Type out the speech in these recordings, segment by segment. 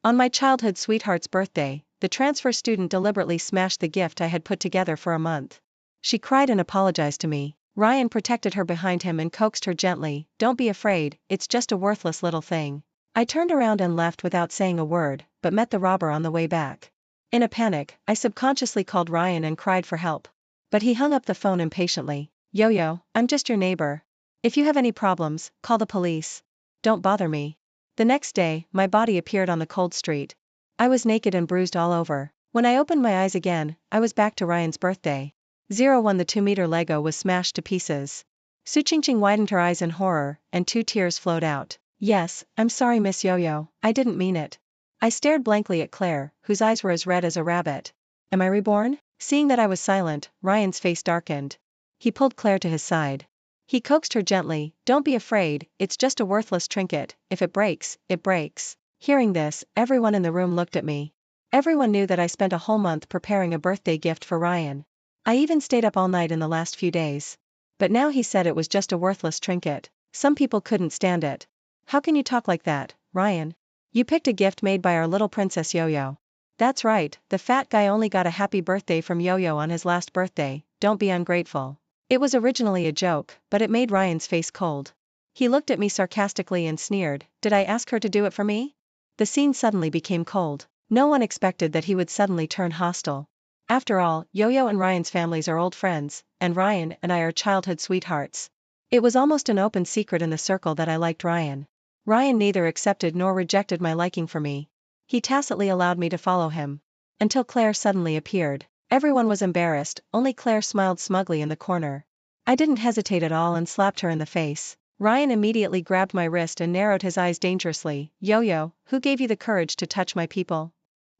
On my childhood sweetheart's birthday, the transfer student deliberately smashed the gift I had put together for a month. She cried and apologized to me. Ryan protected her behind him and coaxed her gently, "Don't be afraid, it's just a worthless little thing." I turned around and left without saying a word, but met the robber on the way back. In a panic, I subconsciously called Ryan and cried for help. But he hung up the phone impatiently. "Yo-yo, I'm just your neighbor. If you have any problems, call the police. Don't bother me." The next day, my body appeared on the cold street. I was naked and bruised all over. When I opened my eyes again, I was back to Ryan's birthday. 01 The 2-meter Lego was smashed to pieces. Su Chingching widened her eyes in horror, and 2 tears flowed out. "Yes, I'm sorry Miss Yo-Yo, I didn't mean it." I stared blankly at Claire, whose eyes were as red as a rabbit. "Am I reborn?" Seeing that I was silent, Ryan's face darkened. He pulled Claire to his side. He coaxed her gently, "Don't be afraid, it's just a worthless trinket, if it breaks, it breaks." Hearing this, everyone in the room looked at me. Everyone knew that I spent a whole month preparing a birthday gift for Ryan. I even stayed up all night in the last few days. But now he said it was just a worthless trinket. Some people couldn't stand it. "How can you talk like that, Ryan? You picked a gift made by our little princess Yo-Yo." "That's right, the fat guy only got a happy birthday from Yo-Yo on his last birthday, don't be ungrateful." It was originally a joke, but it made Ryan's face cold. He looked at me sarcastically and sneered, "Did I ask her to do it for me?" The scene suddenly became cold. No one expected that he would suddenly turn hostile. After all, Yo-Yo and Ryan's families are old friends, and Ryan and I are childhood sweethearts. It was almost an open secret in the circle that I liked Ryan. Ryan neither accepted nor rejected my liking for me. He tacitly allowed me to follow him. Until Claire suddenly appeared. Everyone was embarrassed, only Claire smiled smugly in the corner. I didn't hesitate at all and slapped her in the face. Ryan immediately grabbed my wrist and narrowed his eyes dangerously. "Yo-Yo, who gave you the courage to touch my people?"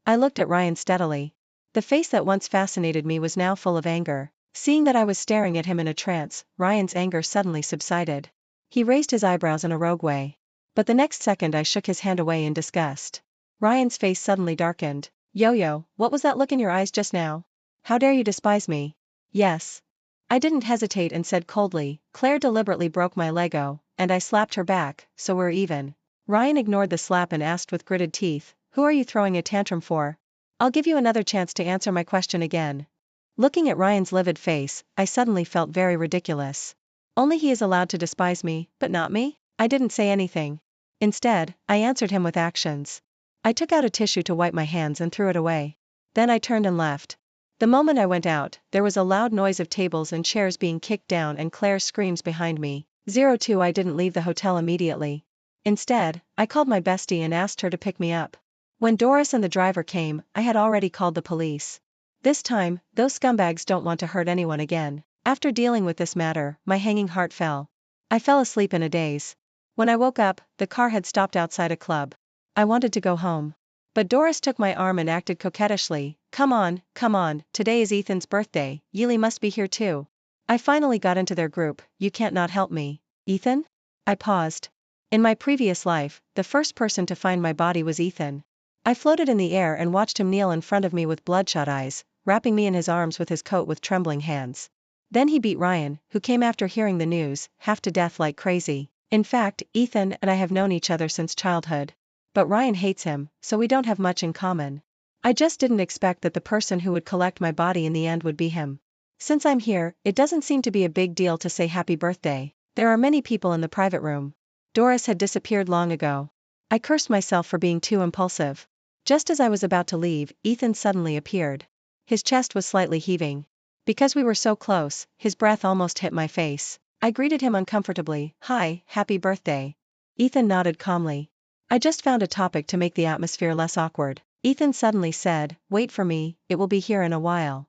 I looked at Ryan steadily. The face that once fascinated me was now full of anger. Seeing that I was staring at him in a trance, Ryan's anger suddenly subsided. He raised his eyebrows in a rogue way. But the next second I shook his hand away in disgust. Ryan's face suddenly darkened. "Yo-Yo, what was that look in your eyes just now? How dare you despise me?" "Yes." I didn't hesitate and said coldly, "Claire deliberately broke my Lego, and I slapped her back, so we're even." Ryan ignored the slap and asked with gritted teeth, "Who are you throwing a tantrum for? I'll give you another chance to answer my question again." Looking at Ryan's livid face, I suddenly felt very ridiculous. Only he is allowed to despise me, but not me? I didn't say anything. Instead, I answered him with actions. I took out a tissue to wipe my hands and threw it away. Then I turned and left. The moment I went out, there was a loud noise of tables and chairs being kicked down and Claire's screams behind me. 02 I didn't leave the hotel immediately. Instead, I called my bestie and asked her to pick me up. When Doris and the driver came, I had already called the police. This time, those scumbags don't want to hurt anyone again. After dealing with this matter, my hanging heart fell. I fell asleep in a daze. When I woke up, the car had stopped outside a club. I wanted to go home. But Doris took my arm and acted coquettishly. Come on, today is Ethan's birthday, Yeely must be here too." I finally got into their group. "You can't not help me, Ethan?" I paused. In my previous life, the first person to find my body was Ethan. I floated in the air and watched him kneel in front of me with bloodshot eyes, wrapping me in his arms with his coat with trembling hands. Then he beat Ryan, who came after hearing the news, half to death like crazy. In fact, Ethan and I have known each other since childhood. But Ryan hates him, so we don't have much in common. I just didn't expect that the person who would collect my body in the end would be him. Since I'm here, it doesn't seem to be a big deal to say happy birthday. There are many people in the private room. Doris had disappeared long ago. I cursed myself for being too impulsive. Just as I was about to leave, Ethan suddenly appeared. His chest was slightly heaving. Because we were so close, his breath almost hit my face. I greeted him uncomfortably. "Hi, happy birthday." Ethan nodded calmly. I just found a topic to make the atmosphere less awkward. Ethan suddenly said, "Wait for me, it will be here in a while."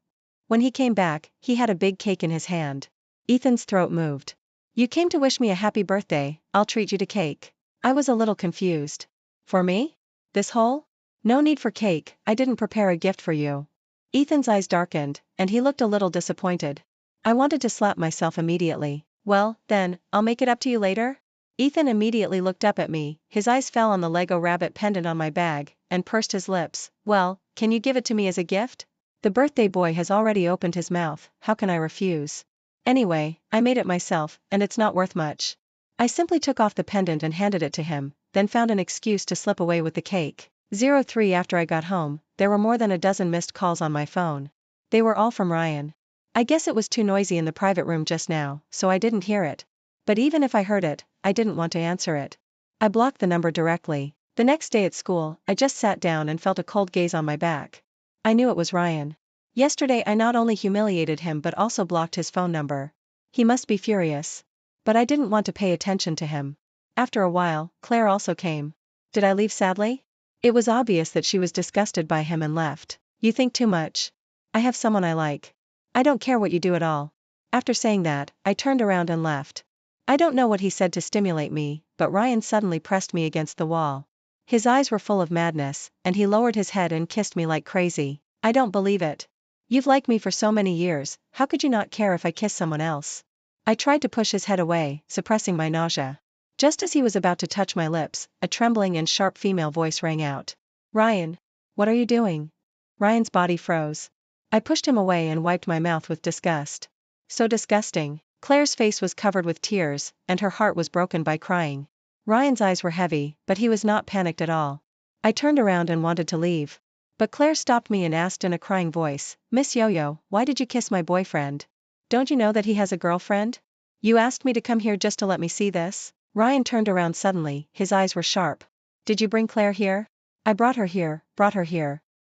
When he came back, he had a big cake in his hand. Ethan's throat moved. "You came to wish me a happy birthday, I'll treat you to cake." I was a little confused. "For me? This whole? No need for cake, I didn't prepare a gift for you." Ethan's eyes darkened, and he looked a little disappointed. I wanted to slap myself immediately. "Well, then, I'll make it up to you later?" Ethan immediately looked up at me, his eyes fell on the Lego rabbit pendant on my bag, and pursed his lips. "Well, can you give it to me as a gift? The birthday boy has already opened his mouth, how can I refuse? Anyway, I made it myself, and it's not worth much." I simply took off the pendant and handed it to him, then found an excuse to slip away with the cake. 03 After I got home, there were more than a dozen missed calls on my phone. They were all from Ryan. I guess it was too noisy in the private room just now, so I didn't hear it. But even if I heard it, I didn't want to answer it. I blocked the number directly. The next day at school, I just sat down and felt a cold gaze on my back. I knew it was Ryan. Yesterday I not only humiliated him but also blocked his phone number. He must be furious. But I didn't want to pay attention to him. After a while, Claire also came. Did I leave sadly? It was obvious that she was disgusted by him and left. You think too much. I have someone I like. I don't care what you do at all. After saying that, I turned around and left. I don't know what he said to stimulate me, but Ryan suddenly pressed me against the wall. His eyes were full of madness, and he lowered his head and kissed me like crazy. I don't believe it. You've liked me for so many years, how could you not care if I kiss someone else? I tried to push his head away, suppressing my nausea. Just as he was about to touch my lips, a trembling and sharp female voice rang out. Ryan. What are you doing? Ryan's body froze. I pushed him away and wiped my mouth with disgust. So disgusting. Claire's face was covered with tears, and her heart was broken by crying. Ryan's eyes were heavy, but he was not panicked at all. I turned around and wanted to leave. But Claire stopped me and asked in a crying voice, Miss Yo-Yo, why did you kiss my boyfriend? Don't you know that he has a girlfriend? You asked me to come here just to let me see this? Ryan turned around suddenly, his eyes were sharp. Did you bring Claire here? I brought her here.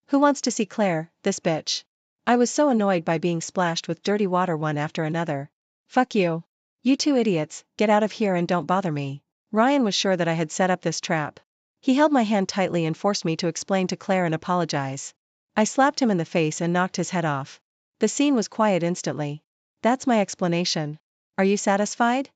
Who wants to see Claire, this bitch? I was so annoyed by being splashed with dirty water one after another. Fuck you. You two idiots, get out of here and don't bother me. Ryan was sure that I had set up this trap. He held my hand tightly and forced me to explain to Claire and apologize. I slapped him in the face and knocked his head off. The scene was quiet instantly. That's my explanation. Are you satisfied?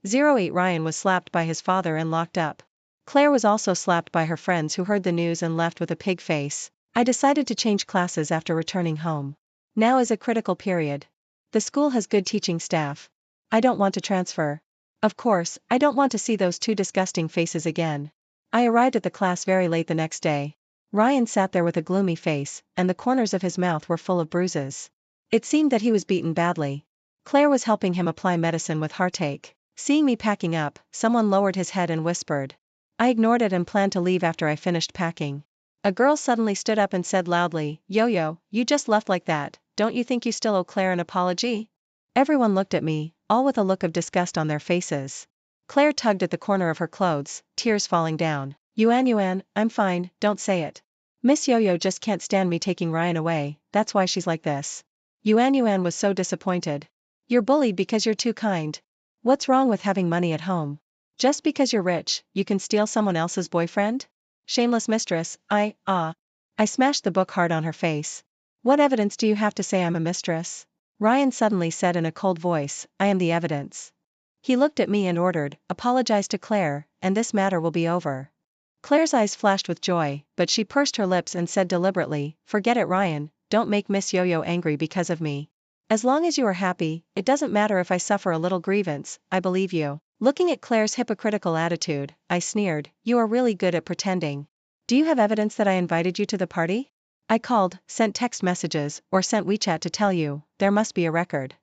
08 Ryan was slapped by his father and locked up. Claire was also slapped by her friends who heard the news and left with a pig face. I decided to change classes after returning home. Now is a critical period. The school has good teaching staff. I don't want to transfer. Of course, I don't want to see those two disgusting faces again. I arrived at the class very late the next day. Ryan sat there with a gloomy face, and the corners of his mouth were full of bruises. It seemed that he was beaten badly. Claire was helping him apply medicine with heartache. Seeing me packing up, someone lowered his head and whispered. I ignored it and planned to leave after I finished packing. A girl suddenly stood up and said loudly, Yo-Yo, you just left like that, don't you think you still owe Claire an apology? Everyone looked at me, all with a look of disgust on their faces. Claire tugged at the corner of her clothes, tears falling down. Yuan, I'm fine, don't say it. Miss Yo-Yo just can't stand me taking Ryan away, that's why she's like this. Yuan was so disappointed. You're bullied because you're too kind. What's wrong with having money at home? Just because you're rich, you can steal someone else's boyfriend? Shameless mistress, I smashed the book hard on her face. What evidence do you have to say I'm a mistress? Ryan suddenly said in a cold voice, I am the evidence. He looked at me and ordered, apologize to Claire, and this matter will be over. Claire's eyes flashed with joy, but she pursed her lips and said deliberately, forget it Ryan, don't make Miss Yo-Yo angry because of me. As long as you are happy, it doesn't matter if I suffer a little grievance, I believe you. Looking at Claire's hypocritical attitude, I sneered, you are really good at pretending. Do you have evidence that I invited you to the party? I called, sent text messages, or sent WeChat to tell you, there must be a record.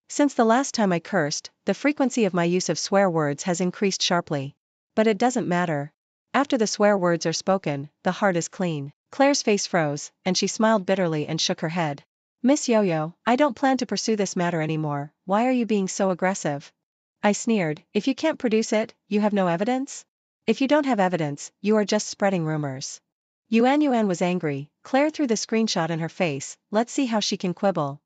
Since the last time I cursed, the frequency of my use of swear words has increased sharply. But it doesn't matter. After the swear words are spoken, the heart is clean. Claire's face froze, and she smiled bitterly and shook her head. Miss Yo-Yo, I don't plan to pursue this matter anymore, why are you being so aggressive? I sneered, if you can't produce it, you have no evidence? If you don't have evidence, you are just spreading rumors. Yuan was angry. Claire threw the screenshot in her face, let's see how she can quibble.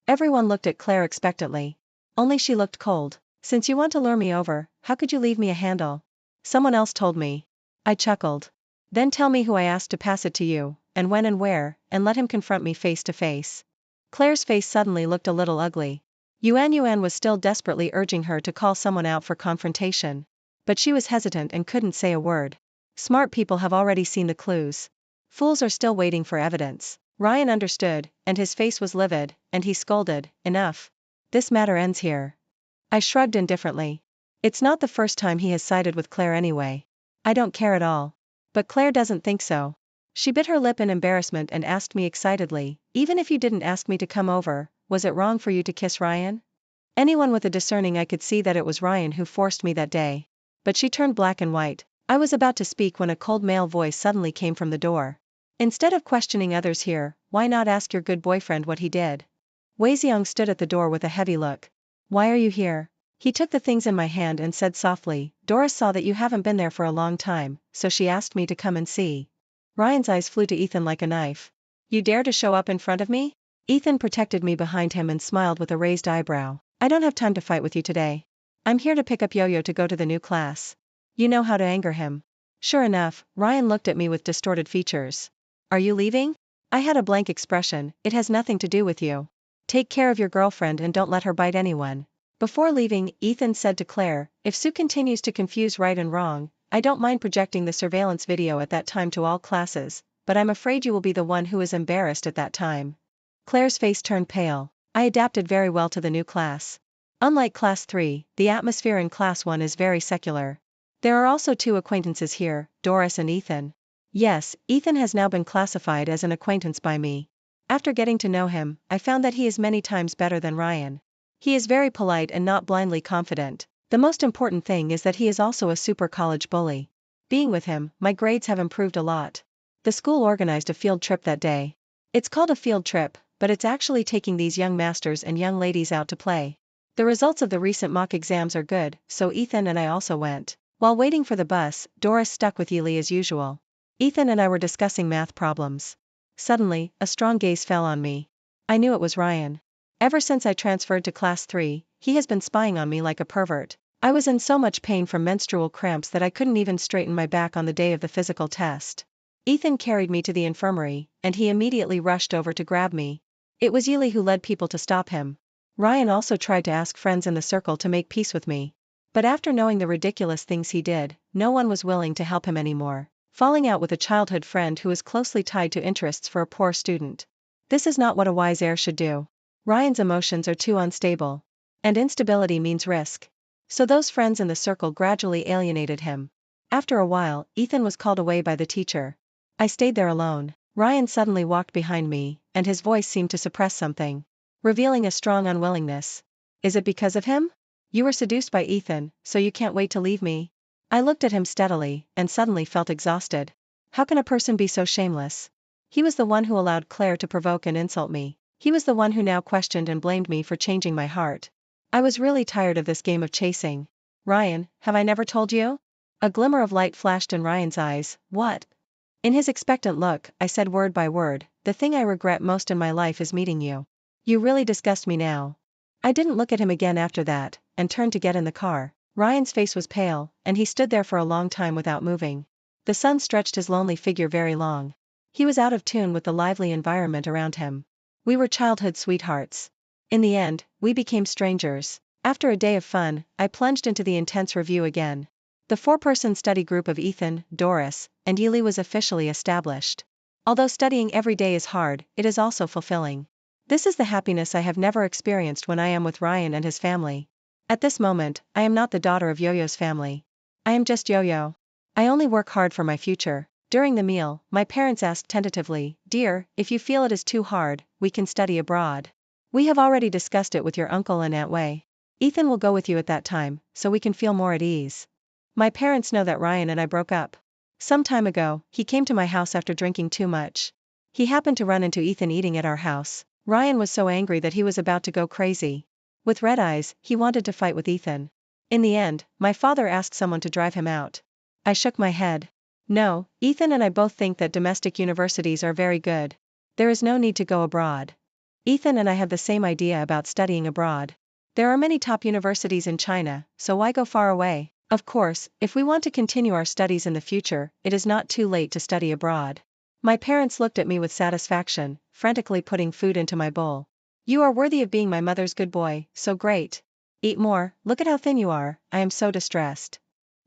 Everyone looked at Claire expectantly. Only she looked cold. Since you want to lure me over, how could you leave me a handle? Someone else told me. I chuckled. Then tell me who I asked to pass it to you, and when and where, and let him confront me face to face. Claire's face suddenly looked a little ugly. Yuan was still desperately urging her to call someone out for confrontation. But she was hesitant and couldn't say a word. Smart people have already seen the clues. Fools are still waiting for evidence. Ryan understood, and his face was livid, and he scolded, enough. This matter ends here. I shrugged indifferently. It's not the first time he has sided with Claire anyway. I don't care at all. But Claire doesn't think so. She bit her lip in embarrassment and asked me excitedly, even if you didn't ask me to come over, was it wrong for you to kiss Ryan? Anyone with a discerning eye could see that it was Ryan who forced me that day. But she turned black and white. I was about to speak when a cold male voice suddenly came from the door. Instead of questioning others here, why not ask your good boyfriend what he did? Wei Xiong stood at the door with a heavy look. Why are you here? He took the things in my hand and said softly, Doris saw that you haven't been there for a long time, so she asked me to come and see. Ryan's eyes flew to Ethan like a knife. You dare to show up in front of me? Ethan protected me behind him and smiled with a raised eyebrow. I don't have time to fight with you today. I'm here to pick up Yo-Yo to go to the new class. You know how to anger him. Sure enough, Ryan looked at me with distorted features. Are you leaving? I had a blank expression. It has nothing to do with you. Take care of your girlfriend and don't let her bite anyone. Before leaving, Ethan said to Claire, if Sue continues to confuse right and wrong, I don't mind projecting the surveillance video at that time to all classes, but I'm afraid you will be the one who is embarrassed at that time. Claire's face turned pale. I adapted very well to the new class. Unlike class 3, the atmosphere in class 1 is very secular. There are also 2 acquaintances here, Doris and Ethan. Yes, Ethan has now been classified as an acquaintance by me. After getting to know him, I found that he is many times better than Ryan. He is very polite and not blindly confident. The most important thing is that he is also a super college bully. Being with him, my grades have improved a lot. The school organized a field trip that day. It's called a field trip, but it's actually taking these young masters and young ladies out to play. The results of the recent mock exams are good, so Ethan and I also went. While waiting for the bus, Doris stuck with Yili as usual. Ethan and I were discussing math problems. Suddenly, a strong gaze fell on me. I knew it was Ryan. Ever since I transferred to class 3, he has been spying on me like a pervert. I was in so much pain from menstrual cramps that I couldn't even straighten my back on the day of the physical test. Ethan carried me to the infirmary, and he immediately rushed over to grab me. It was Yili who led people to stop him. Ryan also tried to ask friends in the circle to make peace with me. But after knowing the ridiculous things he did, no one was willing to help him anymore. Falling out with a childhood friend who is closely tied to interests for a poor student. This is not what a wise heir should do. Ryan's emotions are too unstable. And instability means risk. So those friends in the circle gradually alienated him. After a while, Ethan was called away by the teacher. I stayed there alone. Ryan suddenly walked behind me, and his voice seemed to suppress something, revealing a strong unwillingness. Is it because of him? You were seduced by Ethan, so you can't wait to leave me? I looked at him steadily, and suddenly felt exhausted. How can a person be so shameless? He was the one who allowed Claire to provoke and insult me. He was the one who now questioned and blamed me for changing my heart. I was really tired of this game of chasing. Ryan, have I never told you? A glimmer of light flashed in Ryan's eyes. What? In his expectant look, I said word by word, the thing I regret most in my life is meeting you. You really disgust me now. I didn't look at him again after that, and turned to get in the car. Ryan's face was pale, and he stood there for a long time without moving. The sun stretched his lonely figure very long. He was out of tune with the lively environment around him. We were childhood sweethearts. In the end, we became strangers. After a day of fun, I plunged into the intense review again. The 4-person study group of Ethan, Doris, and Yili was officially established. Although studying every day is hard, it is also fulfilling. This is the happiness I have never experienced when I am with Ryan and his family. At this moment, I am not the daughter of Yo-Yo's family. I am just Yo-Yo. I only work hard for my future. During the meal, my parents asked tentatively, Dear, if you feel it is too hard, we can study abroad. We have already discussed it with your uncle and Aunt Wei. Ethan will go with you at that time, so we can feel more at ease. My parents know that Ryan and I broke up. Some time ago, he came to my house after drinking too much. He happened to run into Ethan eating at our house. Ryan was so angry that he was about to go crazy. With red eyes, he wanted to fight with Ethan. In the end, my father asked someone to drive him out. I shook my head. No, Ethan and I both think that domestic universities are very good. There is no need to go abroad. Ethan and I have the same idea about studying abroad. There are many top universities in China, so why go far away? Of course, if we want to continue our studies in the future, it is not too late to study abroad. My parents looked at me with satisfaction, frantically putting food into my bowl. You are worthy of being my mother's good boy, so great. Eat more, look at how thin you are, I am so distressed.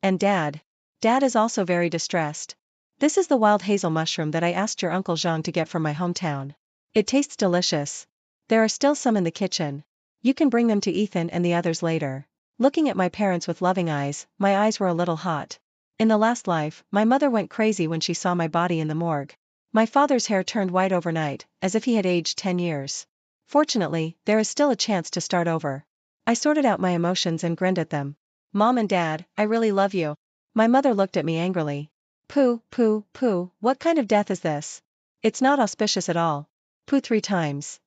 And Dad? Dad is also very distressed. This is the wild hazel mushroom that I asked your Uncle Zhang to get from my hometown. It tastes delicious. There are still some in the kitchen. You can bring them to Ethan and the others later. Looking at my parents with loving eyes, my eyes were a little hot. In the last life, my mother went crazy when she saw my body in the morgue. My father's hair turned white overnight, as if he had aged 10 years. Fortunately, there is still a chance to start over. I sorted out my emotions and grinned at them. Mom and Dad, I really love you. My mother looked at me angrily. Pooh, pooh, pooh, what kind of death is this? It's not auspicious at all. Pooh 3 times.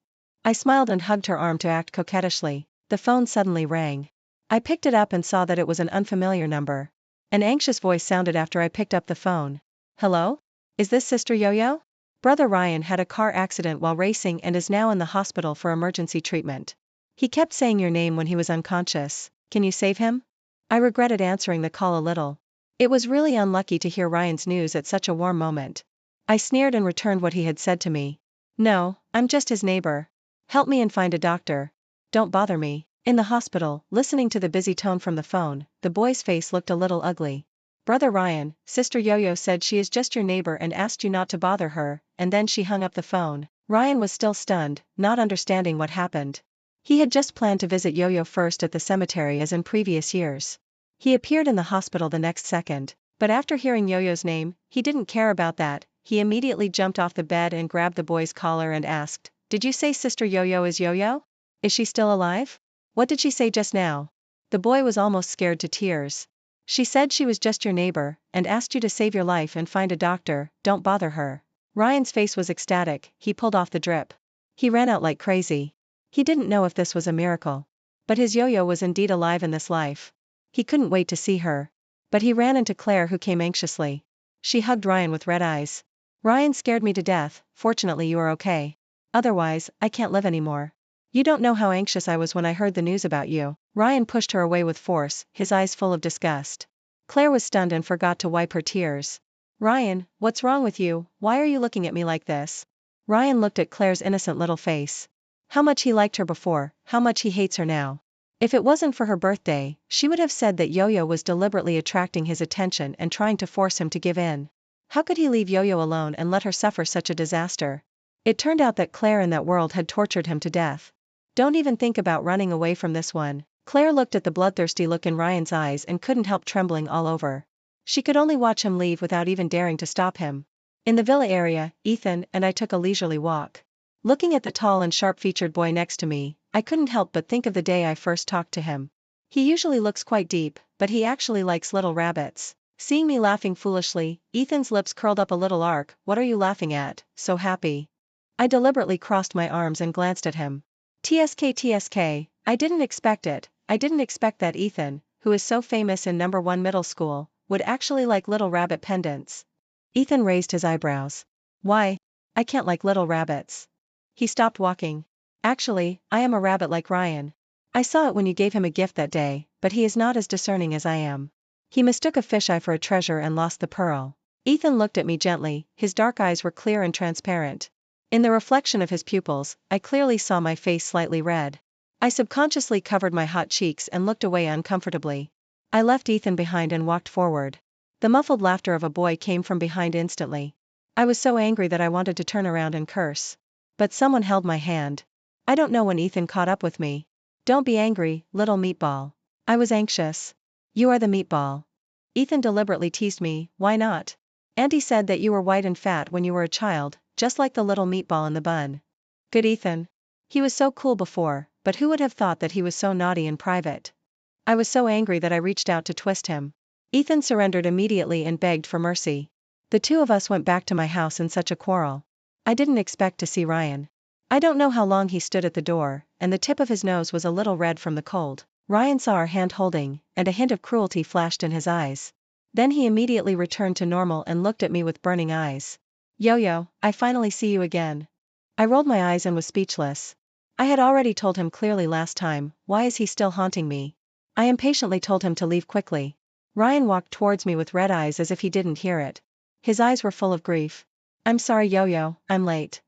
I smiled and hugged her arm to act coquettishly. The phone suddenly rang. I picked it up and saw that it was an unfamiliar number. An anxious voice sounded after I picked up the phone. Hello? Is this Sister Yo-Yo? Brother Ryan had a car accident while racing and is now in the hospital for emergency treatment. He kept saying your name when he was unconscious. Can you save him? I regretted answering the call a little. It was really unlucky to hear Ryan's news at such a warm moment. I sneered and returned what he had said to me. No, I'm just his neighbor. Help me and find a doctor. Don't bother me. In the hospital, listening to the busy tone from the phone, the boy's face looked a little ugly. Brother Ryan, Sister Yo-Yo said she is just your neighbor and asked you not to bother her, and then she hung up the phone. Ryan was still stunned, not understanding what happened. He had just planned to visit Yo-Yo first at the cemetery as in previous years. He appeared in the hospital the next second, but after hearing Yo-Yo's name, he didn't care about that. He immediately jumped off the bed and grabbed the boy's collar and asked, "Did you say Sister Yo-Yo is Yo-Yo? Is she still alive? What did she say just now?" The boy was almost scared to tears. She said she was just your neighbor, and asked you to save your life and find a doctor. Don't bother her. Ryan's face was ecstatic. He pulled off the drip. He ran out like crazy. He didn't know if this was a miracle. But his Yo-Yo was indeed alive in this life. He couldn't wait to see her. But he ran into Claire, who came anxiously. She hugged Ryan with red eyes. Ryan scared me to death. Fortunately you are okay. Otherwise, I can't live anymore. You don't know how anxious I was when I heard the news about you. Ryan pushed her away with force, his eyes full of disgust. Claire was stunned and forgot to wipe her tears. Ryan, what's wrong with you? Why are you looking at me like this? Ryan looked at Claire's innocent little face. How much he liked her before, how much he hates her now. If it wasn't for her birthday, she would have said that Yo-Yo was deliberately attracting his attention and trying to force him to give in. How could he leave Yo-Yo alone and let her suffer such a disaster? It turned out that Claire in that world had tortured him to death. Don't even think about running away from this one. Claire looked at the bloodthirsty look in Ryan's eyes and couldn't help trembling all over. She could only watch him leave without even daring to stop him. In the villa area, Ethan and I took a leisurely walk. Looking at the tall and sharp-featured boy next to me, I couldn't help but think of the day I first talked to him. He usually looks quite deep, but he actually likes little rabbits. Seeing me laughing foolishly, Ethan's lips curled up a little arc. What are you laughing at, so happy? I deliberately crossed my arms and glanced at him. TSK, I didn't expect it. I didn't expect that Ethan, who is so famous in number 1 middle school, would actually like little rabbit pendants. Ethan raised his eyebrows. Why? I can't like little rabbits. He stopped walking. Actually, I am a rabbit like Ryan. I saw it when you gave him a gift that day, but he is not as discerning as I am. He mistook a fisheye for a treasure and lost the pearl. Ethan looked at me gently, his dark eyes were clear and transparent. In the reflection of his pupils, I clearly saw my face slightly red. I subconsciously covered my hot cheeks and looked away uncomfortably. I left Ethan behind and walked forward. The muffled laughter of a boy came from behind instantly. I was so angry that I wanted to turn around and curse. But someone held my hand. I don't know when Ethan caught up with me. Don't be angry, little meatball. I was anxious. You are the meatball. Ethan deliberately teased me. Why not? Auntie said that you were white and fat when you were a child, just like the little meatball in the bun. Good Ethan. He was so cool before, but who would have thought that he was so naughty in private? I was so angry that I reached out to twist him. Ethan surrendered immediately and begged for mercy. The two of us went back to my house in such a quarrel. I didn't expect to see Ryan. I don't know how long he stood at the door, and the tip of his nose was a little red from the cold. Ryan saw our hand holding, and a hint of cruelty flashed in his eyes. Then he immediately returned to normal and looked at me with burning eyes. Yo-Yo, I finally see you again. I rolled my eyes and was speechless. I had already told him clearly last time. Why is he still haunting me? I impatiently told him to leave quickly. Ryan walked towards me with red eyes as if he didn't hear it. His eyes were full of grief. I'm sorry Yo-Yo, I'm late.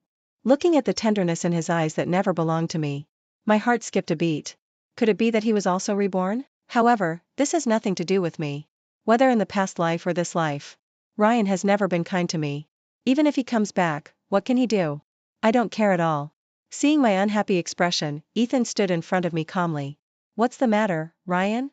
Looking at the tenderness in his eyes that never belonged to me, my heart skipped a beat. Could it be that he was also reborn? However, this has nothing to do with me. Whether in the past life or this life, Ryan has never been kind to me. Even if he comes back, what can he do? I don't care at all. Seeing my unhappy expression, Ethan stood in front of me calmly. What's the matter, Ryan?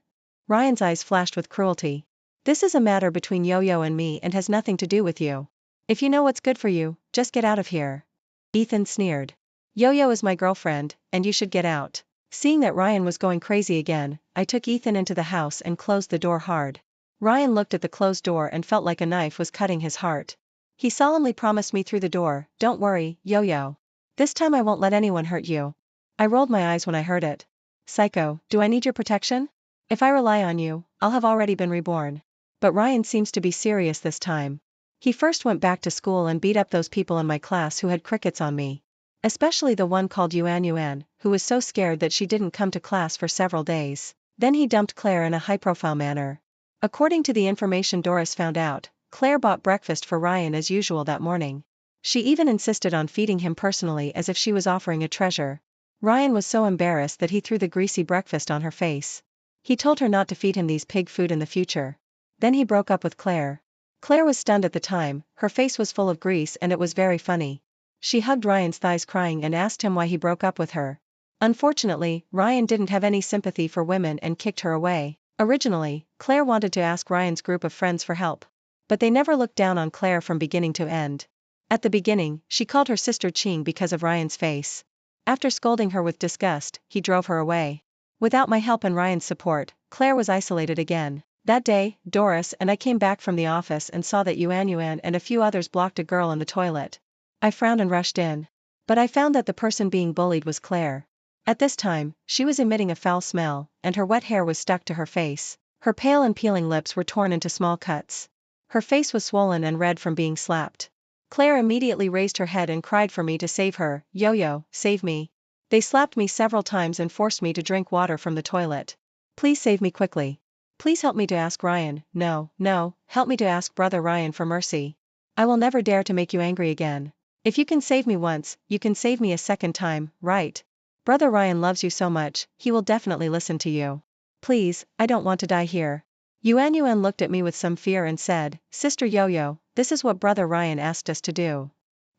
Ryan's eyes flashed with cruelty. This is a matter between Yo-Yo and me and has nothing to do with you. If you know what's good for you, just get out of here. Ethan sneered. Yo-Yo is my girlfriend, and you should get out. Seeing that Ryan was going crazy again, I took Ethan into the house and closed the door hard. Ryan looked at the closed door and felt like a knife was cutting his heart. He solemnly promised me through the door, "Don't worry, Yo-Yo. This time I won't let anyone hurt you." I rolled my eyes when I heard it. Psycho, do I need your protection? If I rely on you, I'll have already been reborn. But Ryan seems to be serious this time. He first went back to school and beat up those people in my class who had crickets on me. Especially the one called Yuan, who was so scared that she didn't come to class for several days. Then he dumped Claire in a high-profile manner. According to the information Doris found out, Claire bought breakfast for Ryan as usual that morning. She even insisted on feeding him personally as if she was offering a treasure. Ryan was so embarrassed that he threw the greasy breakfast on her face. He told her not to feed him these pig food in the future. Then he broke up with Claire. Claire was stunned at the time, her face was full of grease and it was very funny. She hugged Ryan's thighs crying and asked him why he broke up with her. Unfortunately, Ryan didn't have any sympathy for women and kicked her away. Originally, Claire wanted to ask Ryan's group of friends for help. But they never looked down on Claire from beginning to end. At the beginning, she called her sister Ching because of Ryan's face. After scolding her with disgust, he drove her away. Without my help and Ryan's support, Claire was isolated again. That day, Doris and I came back from the office and saw that Yuan and a few others blocked a girl in the toilet. I frowned and rushed in. But I found that the person being bullied was Claire. At this time, she was emitting a foul smell, and her wet hair was stuck to her face. Her pale and peeling lips were torn into small cuts. Her face was swollen and red from being slapped. Claire immediately raised her head and cried for me to save her. "Yo-Yo, save me." They slapped me several times and forced me to drink water from the toilet. "Please save me quickly. Please help me to ask Ryan, no, help me to ask brother Ryan for mercy. I will never dare to make you angry again. If you can save me once, you can save me a second time, right? Brother Ryan loves you so much, he will definitely listen to you. Please, I don't want to die here." Yuan looked at me with some fear and said, "Sister Yo-Yo, this is what brother Ryan asked us to do."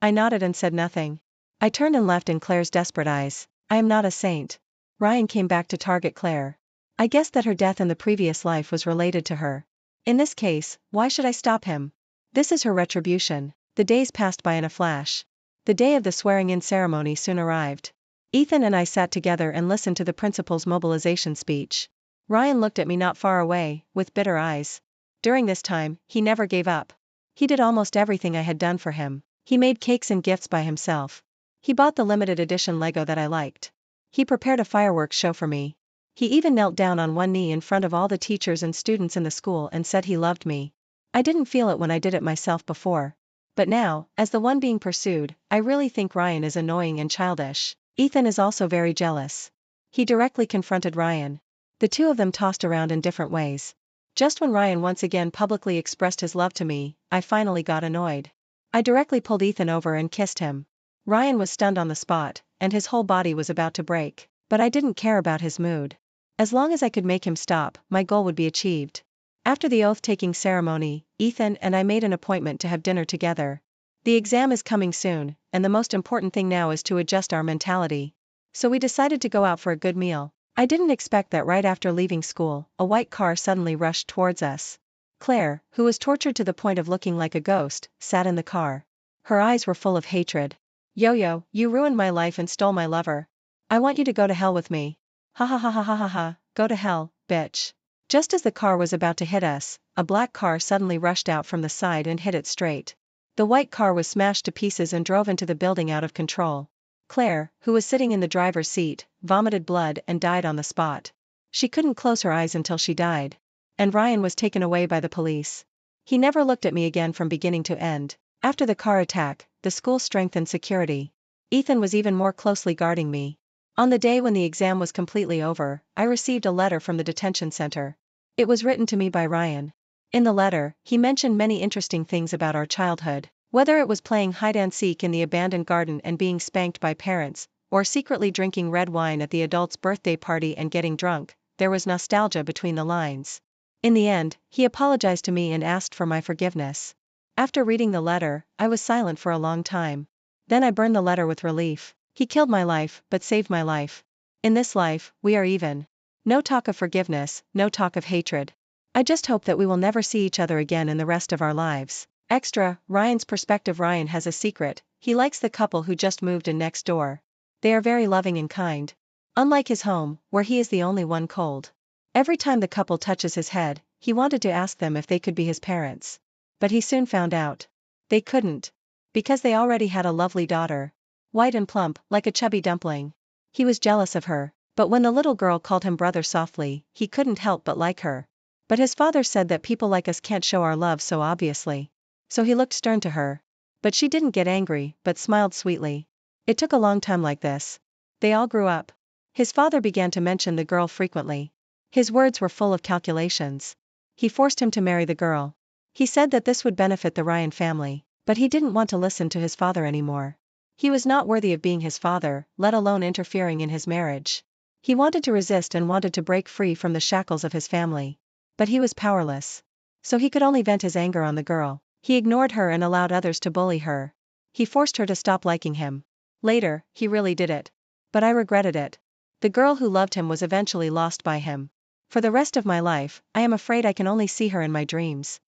I nodded and said nothing. I turned and left in Claire's desperate eyes. I am not a saint. Ryan came back to target Claire. I guessed that her death in the previous life was related to her. In this case, why should I stop him? This is her retribution. The days passed by in a flash. The day of the swearing-in ceremony soon arrived. Ethan and I sat together and listened to the principal's mobilization speech. Ryan looked at me not far away, with bitter eyes. During this time, he never gave up. He did almost everything I had done for him. He made cakes and gifts by himself. He bought the limited edition Lego that I liked. He prepared a fireworks show for me. He even knelt down on one knee in front of all the teachers and students in the school and said he loved me. I didn't feel it when I did it myself before. But now, as the one being pursued, I really think Ryan is annoying and childish. Ethan is also very jealous. He directly confronted Ryan. The two of them tossed around in different ways. Just when Ryan once again publicly expressed his love to me, I finally got annoyed. I directly pulled Ethan over and kissed him. Ryan was stunned on the spot, and his whole body was about to break, but I didn't care about his mood. As long as I could make him stop, my goal would be achieved. After the oath-taking ceremony, Ethan and I made an appointment to have dinner together. The exam is coming soon, and the most important thing now is to adjust our mentality. So we decided to go out for a good meal. I didn't expect that right after leaving school, a white car suddenly rushed towards us. Claire, who was tortured to the point of looking like a ghost, sat in the car. Her eyes were full of hatred. "Yo-Yo, you ruined my life and stole my lover. I want you to go to hell with me. Ha ha ha ha ha ha ha, go to hell, bitch." Just as the car was about to hit us, a black car suddenly rushed out from the side and hit it straight. The white car was smashed to pieces and drove into the building out of control. Claire, who was sitting in the driver's seat, vomited blood and died on the spot. She couldn't close her eyes until she died. And Ryan was taken away by the police. He never looked at me again from beginning to end. After the car attack, the school strengthened security. Ethan was even more closely guarding me. On the day when the exam was completely over, I received a letter from the detention center. It was written to me by Ryan. In the letter, he mentioned many interesting things about our childhood. Whether it was playing hide-and-seek in the abandoned garden and being spanked by parents, or secretly drinking red wine at the adult's birthday party and getting drunk, there was nostalgia between the lines. In the end, he apologized to me and asked for my forgiveness. After reading the letter, I was silent for a long time. Then I burned the letter with relief. He killed my life, but saved my life. In this life, we are even. No talk of forgiveness, no talk of hatred. I just hope that we will never see each other again in the rest of our lives. Extra, Ryan's perspective. Ryan has a secret. He likes the couple who just moved in next door. They are very loving and kind. Unlike his home, where he is the only one cold. Every time the couple touches his head, He wanted to ask them if they could be his parents. But he soon found out. They couldn't. Because they already had a lovely daughter. White and plump, like a chubby dumpling. He was jealous of her, but when the little girl called him brother softly, he couldn't help but like her. But his father said that people like us can't show our love so obviously. So he looked stern to her. But she didn't get angry, but smiled sweetly. It took a long time like this. They all grew up. His father began to mention the girl frequently. His words were full of calculations. He forced him to marry the girl. He said that this would benefit the Ryan family, but he didn't want to listen to his father anymore. He was not worthy of being his father, let alone interfering in his marriage. He wanted to resist and wanted to break free from the shackles of his family. But he was powerless. So he could only vent his anger on the girl. He ignored her and allowed others to bully her. He forced her to stop liking him. Later, he really did it. But I regretted it. The girl who loved him was eventually lost by him. For the rest of my life, I am afraid I can only see her in my dreams.